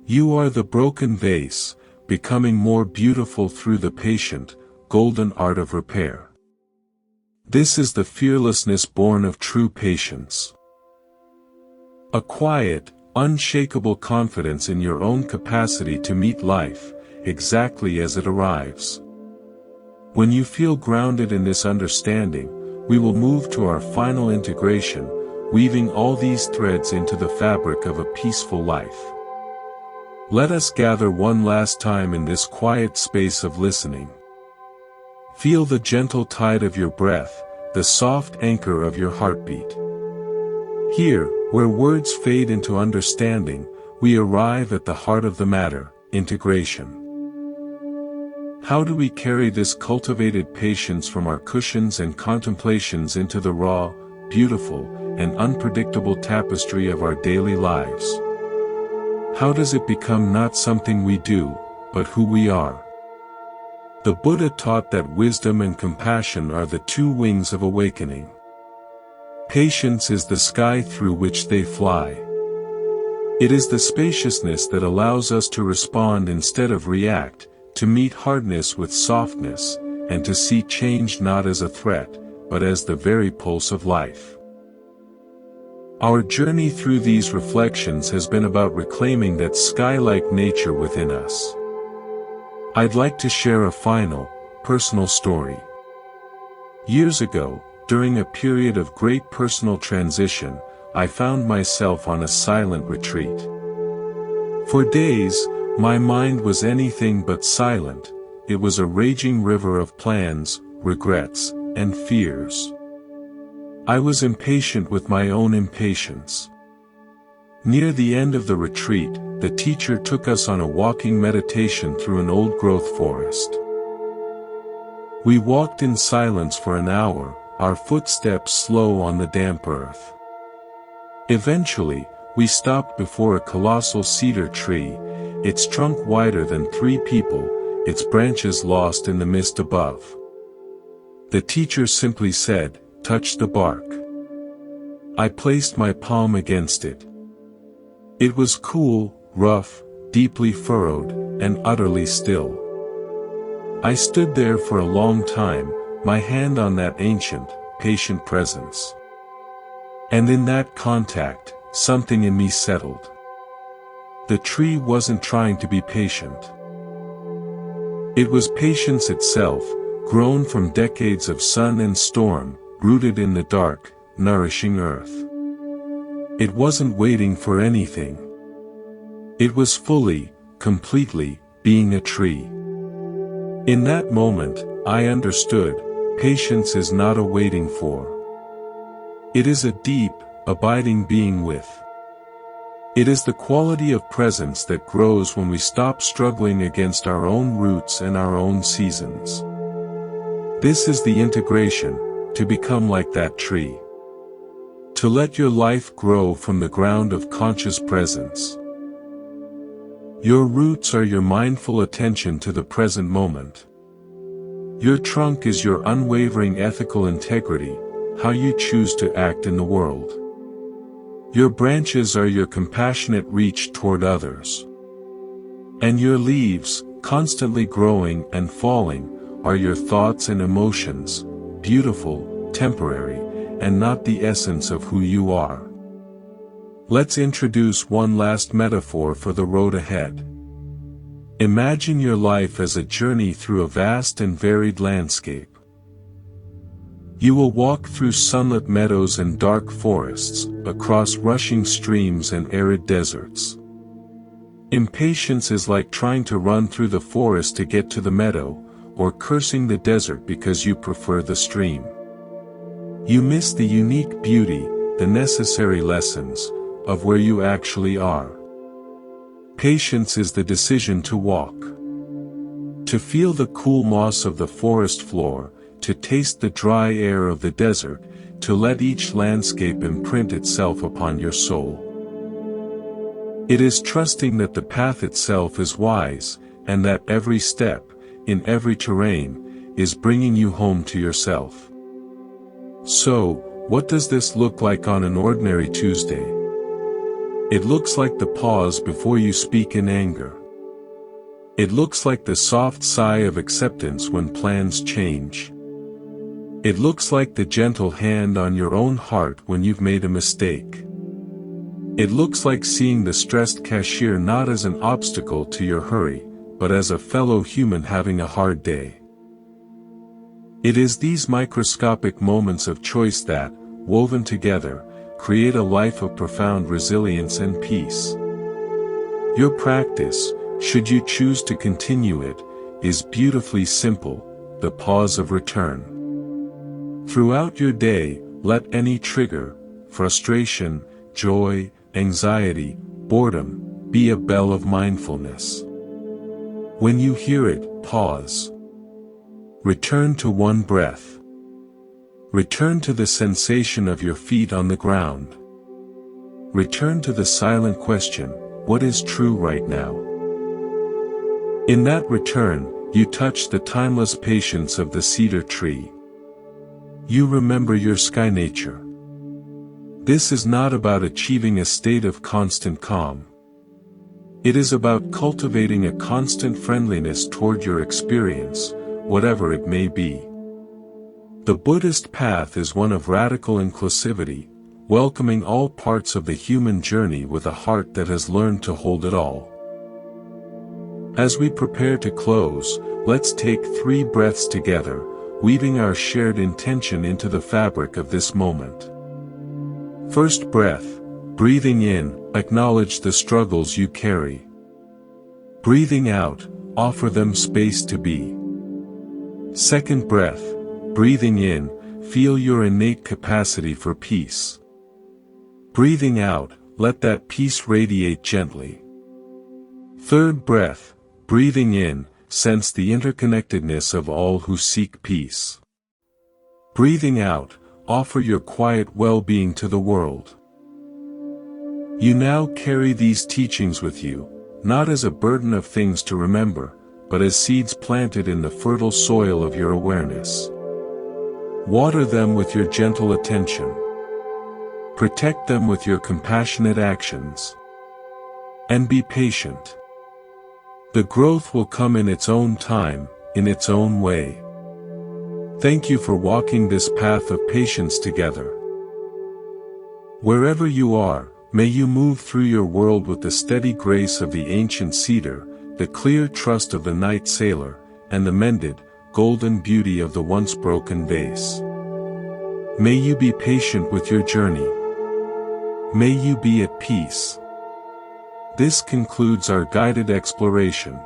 You are the broken vase, becoming more beautiful through the patient, golden art of repair. This is the fearlessness born of true patience. A quiet, unshakable confidence in your own capacity to meet life, exactly as it arrives. When you feel grounded in this understanding, we will move to our final integration, weaving all these threads into the fabric of a peaceful life. Let us gather one last time in this quiet space of listening. Feel the gentle tide of your breath, the soft anchor of your heartbeat. Here, where words fade into understanding, we arrive at the heart of the matter, integration. How do we carry this cultivated patience from our cushions and contemplations into the raw, beautiful, and unpredictable tapestry of our daily lives? How does it become not something we do, but who we are? The Buddha taught that wisdom and compassion are the two wings of awakening. Patience is the sky through which they fly. It is the spaciousness that allows us to respond instead of react, to meet hardness with softness, and to see change not as a threat, but as the very pulse of life. Our journey through these reflections has been about reclaiming that sky-like nature within us. I'd like to share a final, personal story. Years ago, during a period of great personal transition, I found myself on a silent retreat. For days, my mind was anything but silent. It was a raging river of plans, regrets, and fears. I was impatient with my own impatience. Near the end of the retreat, the teacher took us on a walking meditation through an old-growth forest. We walked in silence for an hour, our footsteps slow on the damp earth. Eventually, we stopped before a colossal cedar tree, its trunk wider than 3 people, its branches lost in the mist above. The teacher simply said, "Touch the bark." I placed my palm against it. It was cool, rough, deeply furrowed, and utterly still. I stood there for a long time, my hand on that ancient, patient presence. And in that contact, something in me settled. The tree wasn't trying to be patient. It was patience itself, grown from decades of sun and storm, rooted in the dark, nourishing earth. It wasn't waiting for anything. It was fully, completely, being a tree. In that moment, I understood, patience is not a waiting for. It is a deep, abiding being with. It is the quality of presence that grows when we stop struggling against our own roots and our own seasons. This is the integration, to become like that tree. To let your life grow from the ground of conscious presence. Your roots are your mindful attention to the present moment. Your trunk is your unwavering ethical integrity, how you choose to act in the world. Your branches are your compassionate reach toward others. And your leaves, constantly growing and falling, are your thoughts and emotions, beautiful, temporary, and not the essence of who you are. Let's introduce one last metaphor for the road ahead. Imagine your life as a journey through a vast and varied landscape. You will walk through sunlit meadows and dark forests, across rushing streams and arid deserts. Impatience is like trying to run through the forest to get to the meadow, or cursing the desert because you prefer the stream. You miss the unique beauty, the necessary lessons, of where you actually are. Patience is the decision to walk. To feel the cool moss of the forest floor, to taste the dry air of the desert, to let each landscape imprint itself upon your soul. It is trusting that the path itself is wise, and that every step, in every terrain, is bringing you home to yourself. So, what does this look like on an ordinary Tuesday? It looks like the pause before you speak in anger. It looks like the soft sigh of acceptance when plans change. It looks like the gentle hand on your own heart when you've made a mistake. It looks like seeing the stressed cashier not as an obstacle to your hurry, but as a fellow human having a hard day. It is these microscopic moments of choice that, woven together, create a life of profound resilience and peace. Your practice, should you choose to continue it, is beautifully simple, the pause of return. Throughout your day, let any trigger, frustration, joy, anxiety, boredom, be a bell of mindfulness. When you hear it, pause. Return to one breath. Return to the sensation of your feet on the ground. Return to the silent question, what is true right now? In that return, you touch the timeless patience of the cedar tree. You remember your sky nature. This is not about achieving a state of constant calm. It is about cultivating a constant friendliness toward your experience, whatever it may be. The Buddhist path is one of radical inclusivity, welcoming all parts of the human journey with a heart that has learned to hold it all. As we prepare to close, let's take 3 breaths together, weaving our shared intention into the fabric of this moment. First breath, breathing in, acknowledge the struggles you carry. Breathing out, offer them space to be. Second breath, breathing in, feel your innate capacity for peace. Breathing out, let that peace radiate gently. Third breath, breathing in, sense the interconnectedness of all who seek peace. Breathing out, offer your quiet well-being to the world. You now carry these teachings with you, not as a burden of things to remember, but as seeds planted in the fertile soil of your awareness. Water them with your gentle attention. Protect them with your compassionate actions. And be patient. The growth will come in its own time, in its own way. Thank you for walking this path of patience together. Wherever you are, may you move through your world with the steady grace of the ancient cedar, the clear trust of the night sailor, and the mended, golden beauty of the once broken vase. May you be patient with your journey. May you be at peace. This concludes our guided exploration.